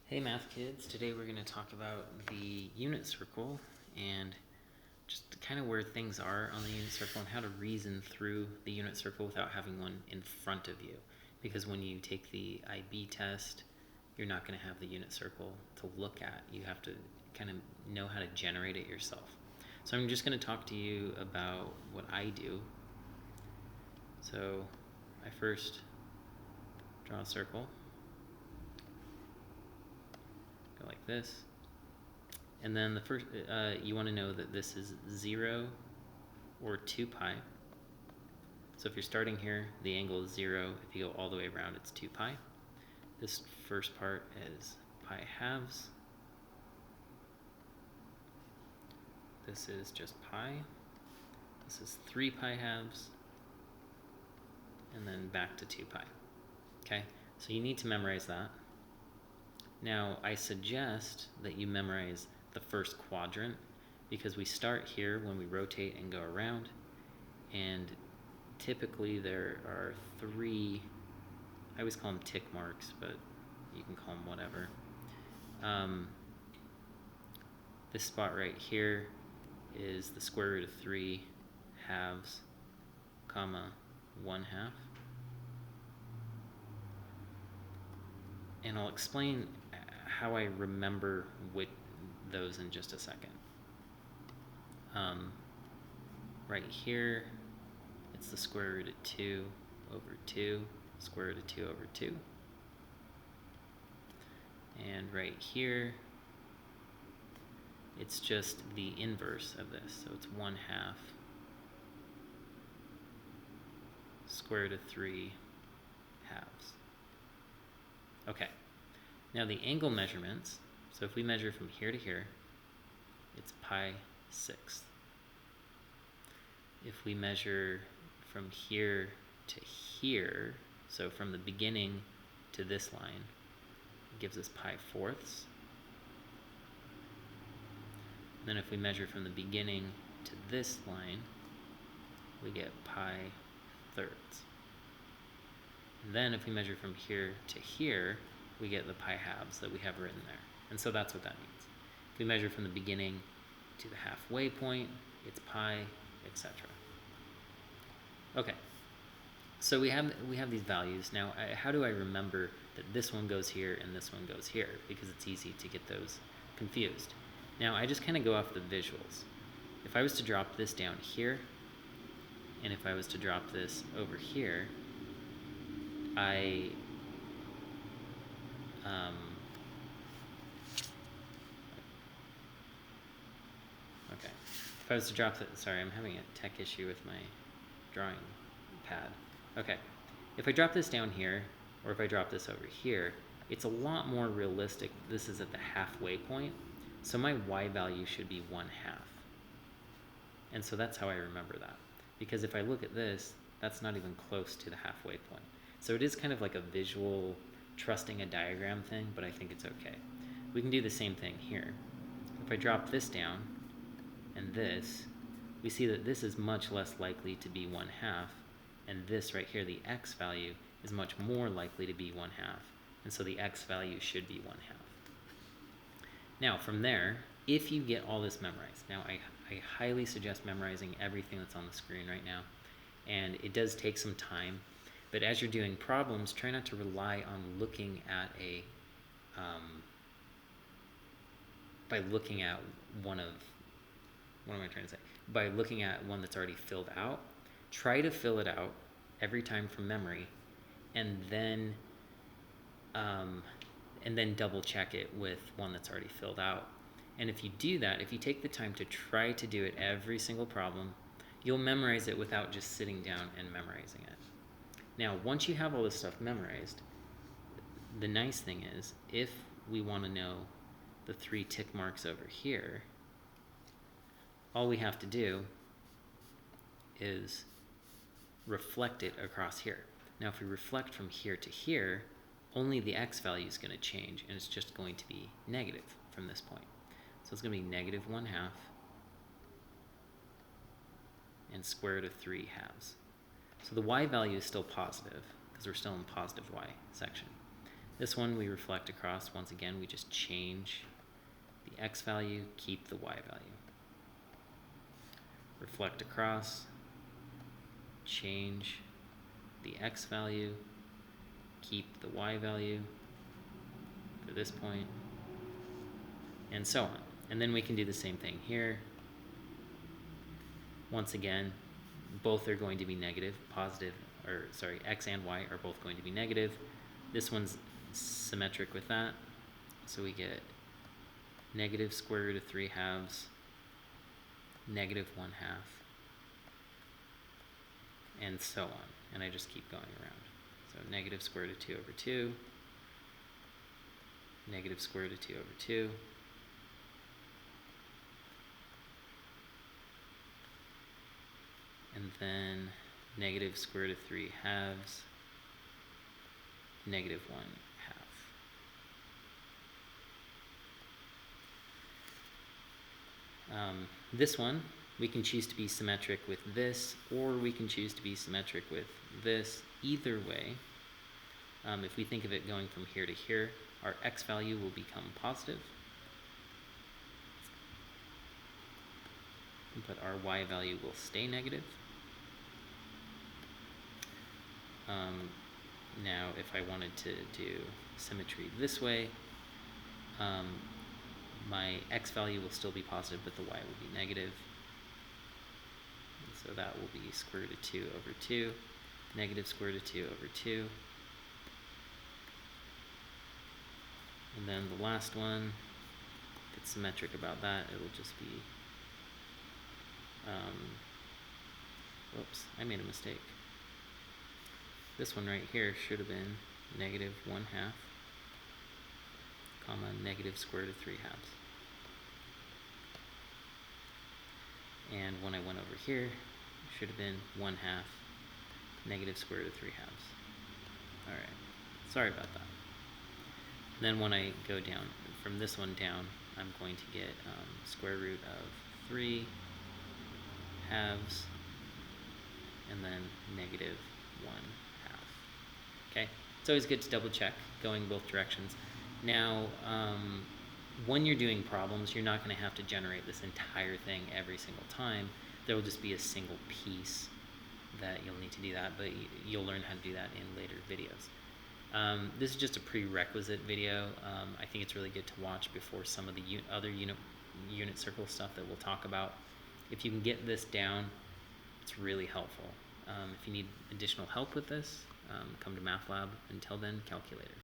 Hey math kids, today we're going to talk about the unit circle and just kind of where things are on the unit circle and how to reason through the unit circle without having one in front of you. Because when you take the IB test, you're not going to have the unit circle to look at. You have to kind of know how to generate it yourself. So I'm just going to talk to you about what I do. So I first draw a circle. Go like this. And then the first, you want to know that this is 0 or 2 pi. So if you're starting here, the angle is 0. If you go all the way around, it's 2 pi. This first part is pi halves. This is just pi. This is 3 pi halves. And then back to 2 pi. Okay, so you need to memorize that. Now, I suggest that you memorize the first quadrant because we start here when we rotate and go around, and typically there are 3, I always call them tick marks, but you can call them whatever. This spot right here is the square root of 3 halves, comma, 1/2. And I'll explain how I remember those in just a second. Right here, it's the square root of 2 over 2, square root of 2 over 2. And right here, it's just the inverse of this, so it's 1/2 square root of 3 halves. Okay, now the angle measurements, so if we measure from here to here, it's pi 6th. If we measure from here to here, so from the beginning to this line, it gives us pi 4ths. Then if we measure from the beginning to this line, we get pi 3rds. And then if we measure from here to here, we get the pi halves that we have written there. And so that's what that means. If we measure from the beginning to the halfway point, it's pi, etc. Okay, so we have these values. Now, how do I remember that this one goes here and this one goes here? Because it's easy to get those confused. Now, I just kind of go off the visuals. If I was to drop this down here, and if I was to drop this over here, okay. If I was to drop that, sorry, I'm having a tech issue with my drawing pad. Okay, if I drop this down here, or if I drop this over here, it's a lot more realistic. This is at the halfway point, so my y value should be 1/2. And so that's how I remember that. Because if I look at this, that's not even close to the halfway point. So it is kind of like a visual, trusting a diagram thing, but I think it's okay. We can do the same thing here. If I drop this down and this, we see that this is much less likely to be 1/2, and this right here, the x value, is much more likely to be 1/2, and so the x value should be 1/2. Now from there, if you get all this memorized, now I highly suggest memorizing everything that's on the screen right now, and it does take some time, but as you're doing problems, try not to rely on looking at by looking at one that's already filled out. Try to fill it out every time from memory, and then double check it with one that's already filled out. And if you do that, if you take the time to try to do it every single problem, you'll memorize it without just sitting down and memorizing it. Now, once you have all this stuff memorized, the nice thing is, if we want to know the 3 tick marks over here, all we have to do is reflect it across here. Now, if we reflect from here to here, only the x value is going to change, and it's just going to be negative from this point. So it's going to be negative 1/2 and square root of 3 halves. So the y value is still positive because we're still in the positive y section. This one we reflect across. Once again, we just change the x value, keep the y value. Reflect across, change the x value, keep the y value for this point, and so on. And then we can do the same thing here. Once again, both are going to be negative, x and y are both going to be negative. This one's symmetric with that, so we get negative square root of 3 halves, negative 1/2, and so on. And I just keep going around. So negative square root of 2 over 2, negative square root of 2 over 2, and then negative square root of 3 halves, negative 1/2. This one, we can choose to be symmetric with this, or we can choose to be symmetric with this. Either way, if we think of it going from here to here, our x value will become positive, but our y value will stay negative. Now, if I wanted to do symmetry this way, my x value will still be positive, but the y will be negative. And so that will be square root of 2 over 2, negative square root of 2 over 2. And then the last one, if it's symmetric about that, it'll just be, whoops, I made a mistake. This one right here should have been negative 1/2, comma, negative square root of 3 halves. And when I went over here, it should have been 1/2, negative square root of 3 halves. Alright, sorry about that. And then when I go down, from this one down, I'm going to get square root of 3 halves, and then negative 1/2. Okay, it's always good to double check going both directions. Now, when you're doing problems, you're not going to have to generate this entire thing every single time. There will just be a single piece that you'll need to do that, but you'll learn how to do that in later videos. This is just a prerequisite video. I think it's really good to watch before some of the other unit circle stuff that we'll talk about. If you can get this down, it's really helpful. If you need additional help with this, come to Math Lab. Until then, calculator.